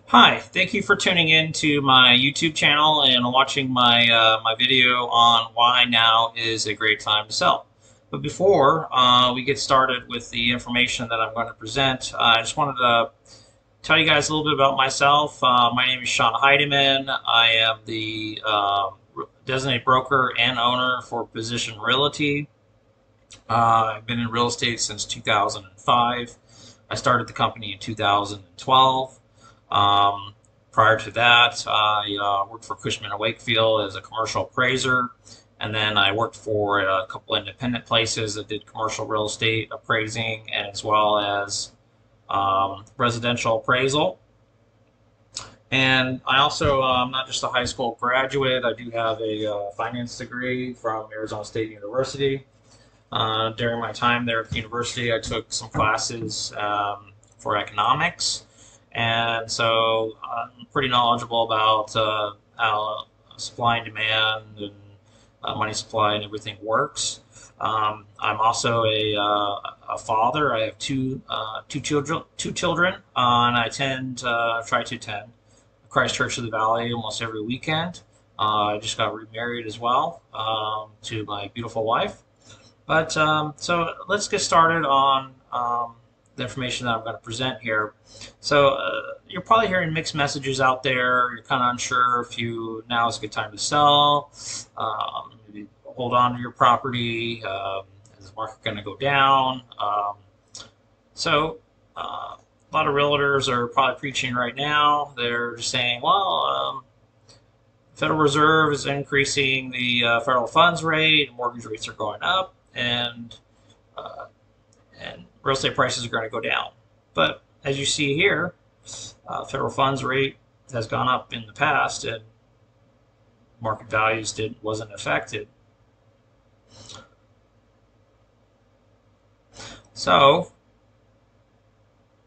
Hi, thank you for tuning in to my YouTube channel and watching my video on why now is a great time to sell. But before we get started with the information that I'm going to present, I just wanted to tell you guys a little bit about myself. My name is Sean Heideman. I am the designated broker and owner for Position Realty. I've been in real estate since 2005. I started the company in 2012. Um, Prior to that, I worked for Cushman & Wakefield as a commercial appraiser, and then I worked for a couple independent places that did commercial real estate appraising as well as residential appraisal. And I also, I'm not just a high school graduate, I do have a finance degree from Arizona State University. During my time there at the university, I took some classes for economics, and so I'm pretty knowledgeable about how supply and demand and money supply and everything works. I'm also a father. I have two children, and I try to attend Christ Church of the Valley almost every weekend. I just got remarried as well to my beautiful wife. But so let's get started on the information that I'm going to present here. So you're probably hearing mixed messages out there. You're kind of unsure if now is a good time to sell. Maybe hold on to your property. Is the market going to go down? A lot of realtors are probably preaching right now. They're just saying, well, Federal Reserve is increasing the federal funds rate, mortgage rates are going up, uh, and real estate prices are going to go down. But as you see here, federal funds rate has gone up in the past, and market values wasn't affected. So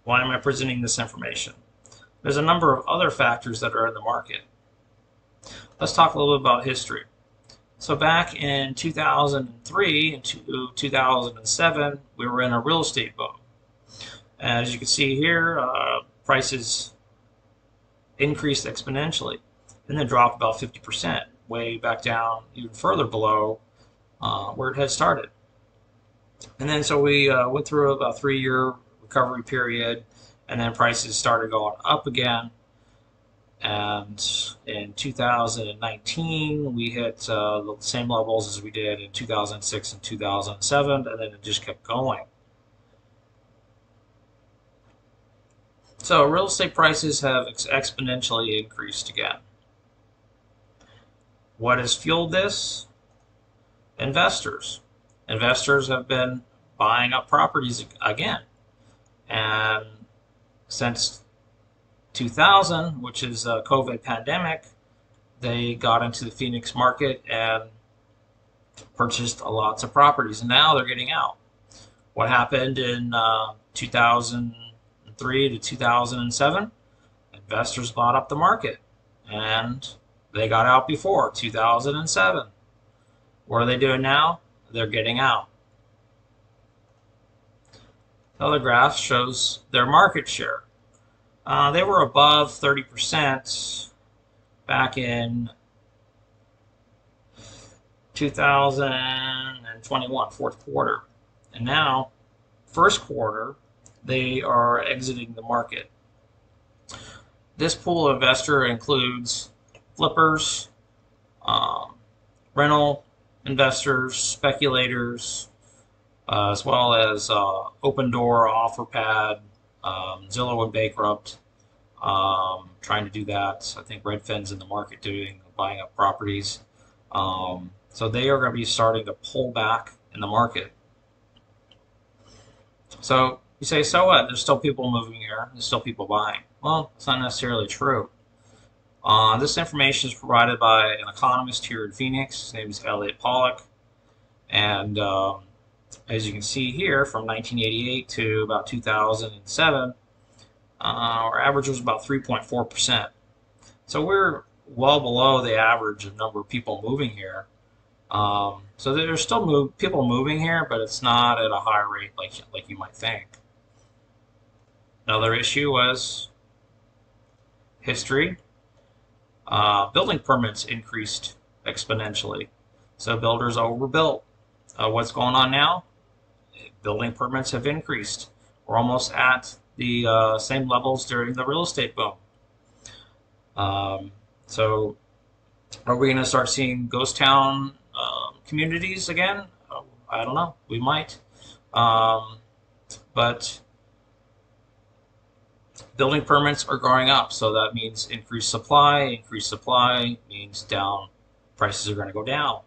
why am I presenting this information? There's a number of other factors that are in the market. Let's talk a little bit about history. So back in 2003 and 2007, we were in a real estate boom. As you can see here, prices increased exponentially and then dropped about 50%, way back down, even further below where it had started. And then so we went through about a 3-year recovery period, and then prices started going up again. And in 2019, we hit the same levels as we did in 2006 and 2007, and then it just kept going. So real estate prices have exponentially increased again. What has fueled this? Investors. Investors have been buying up properties again. And since 2000, which is a COVID pandemic, they got into the Phoenix market and purchased lots of properties, and now they're getting out. What happened in 2003 to 2007? Investors bought up the market, and they got out before 2007. What are they doing now? They're getting out. The other graph shows their market share. They were above 30% back in 2021, fourth quarter. And now, first quarter, they are exiting the market. This pool of investor includes flippers, rental investors, speculators, as well as Open Door, OfferPad, Zillow and Bankrupt, trying to do that. I think Redfin's in the market buying up properties. So they are going to be starting to pull back in the market. So you say, so what? There's still people moving here. There's still people buying. Well, it's not necessarily true. This information is provided by an economist here in Phoenix. His name is Elliot Pollock. And as you can see here, from 1988 to about 2007, our average was about 3.4%. So we're well below the average of number of people moving here. So there's still people moving here, but it's not at a high rate like you might think. Another issue was history, building permits increased exponentially. So builders overbuilt. What's going on now? Building permits have increased. We're almost at the same levels during the real estate boom. So are we going to start seeing ghost town communities again? I don't know. We might. But building permits are going up, so that means increased supply. Increased supply means down. Prices are going to go down.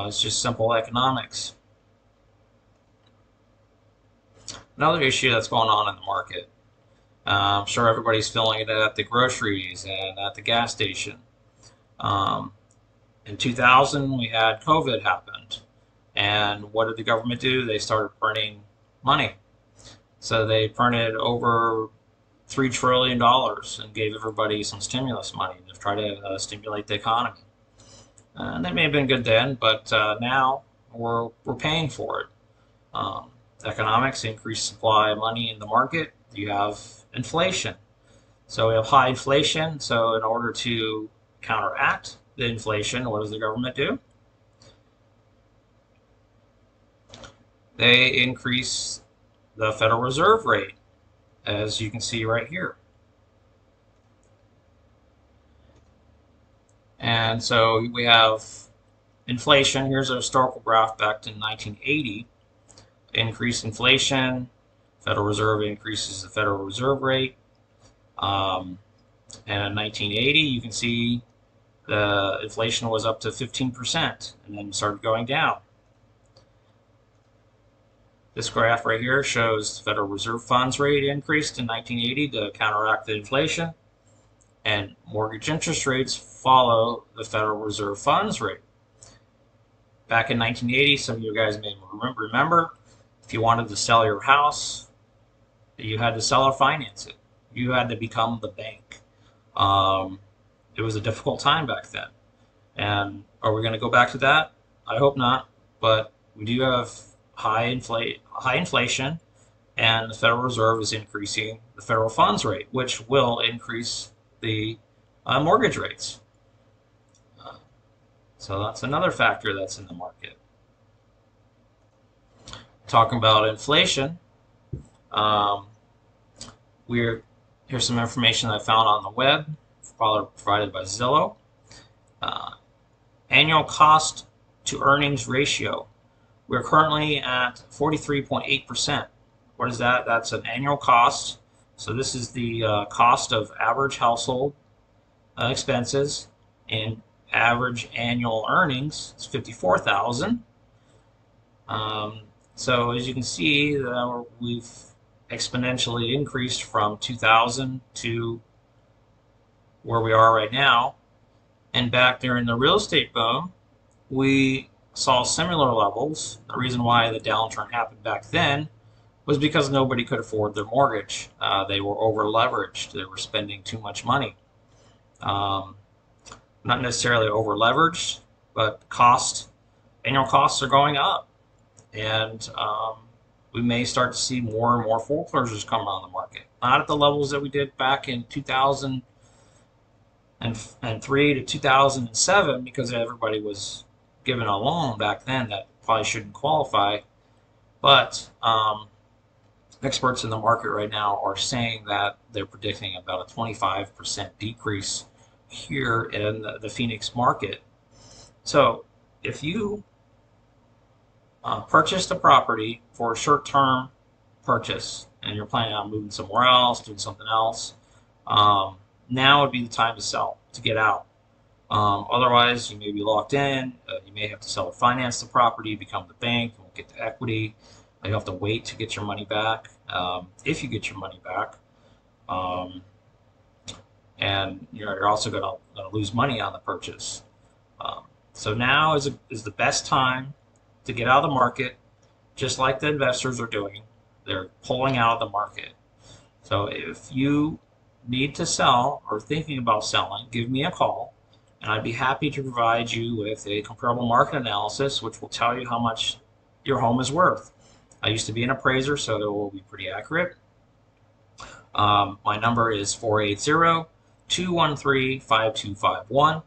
It's just simple economics. Another issue that's going on in the market. I'm sure everybody's feeling it at the groceries and at the gas station. In 2000, we had COVID happened. And what did the government do? They started printing money. So they printed over $3 trillion and gave everybody some stimulus money to try to stimulate the economy. And that may have been good then, but now we're paying for it. Economics, increased supply of money in the market. You have inflation. So we have high inflation. So in order to counteract the inflation, what does the government do? They increase the Federal Reserve rate, as you can see right here. And so we have inflation. Here's a historical graph back to 1980. Increased inflation. Federal Reserve increases the Federal Reserve rate. And in 1980, you can see the inflation was up to 15% and then started going down. This graph right here shows the Federal Reserve funds rate increased in 1980 to counteract the inflation, and mortgage interest rates follow the Federal Reserve funds rate. Back in 1980, some of you guys may remember, if you wanted to sell your house, you had to sell or finance it. You had to become the bank. It was a difficult time back then. And are we going to go back to that? I hope not. But we do have high inflation, and the Federal Reserve is increasing the federal funds rate, which will increase the mortgage rates. So that's another factor that's in the market. Talking about inflation, here's some information I found on the web, provided by Zillow. Annual cost to earnings ratio. We're currently at 43.8%. What is that? That's an annual cost. So this is the cost of average household expenses, and average annual earnings is $54,000. So as you can see, we've exponentially increased from 2000 to where we are right now. And back during the real estate boom, we saw similar levels. The reason why the downturn happened back then was because nobody could afford their mortgage. They were over leveraged. They were spending too much money. Not necessarily over leveraged, but annual costs are going up. And we may start to see more and more foreclosures come on the market. Not at the levels that we did back in 2003 to 2007, because everybody was given a loan back then that probably shouldn't qualify. But experts in the market right now are saying that they're predicting about a 25% decrease here in the Phoenix market. So if you purchased a property for a short-term purchase and you're planning on moving somewhere else, doing something else, now would be the time to sell, to get out. Otherwise, you may be locked in. You may have to sell or finance the property, become the bank, you won't get the equity. You have to wait to get your money back, if you get your money back. And you're also going to lose money on the purchase. So now is the best time to get out of the market, just like the investors are doing. They're pulling out of the market. So if you need to sell or thinking about selling, give me a call, and I'd be happy to provide you with a comparable market analysis, which will tell you how much your home is worth. I used to be an appraiser, so it will be pretty accurate. My number is 480-213-5251.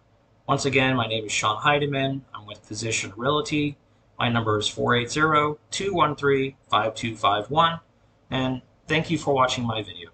Once again, my name is Sean Heideman. I'm with Physician Realty. My number is 480-213-5251. And thank you for watching my video.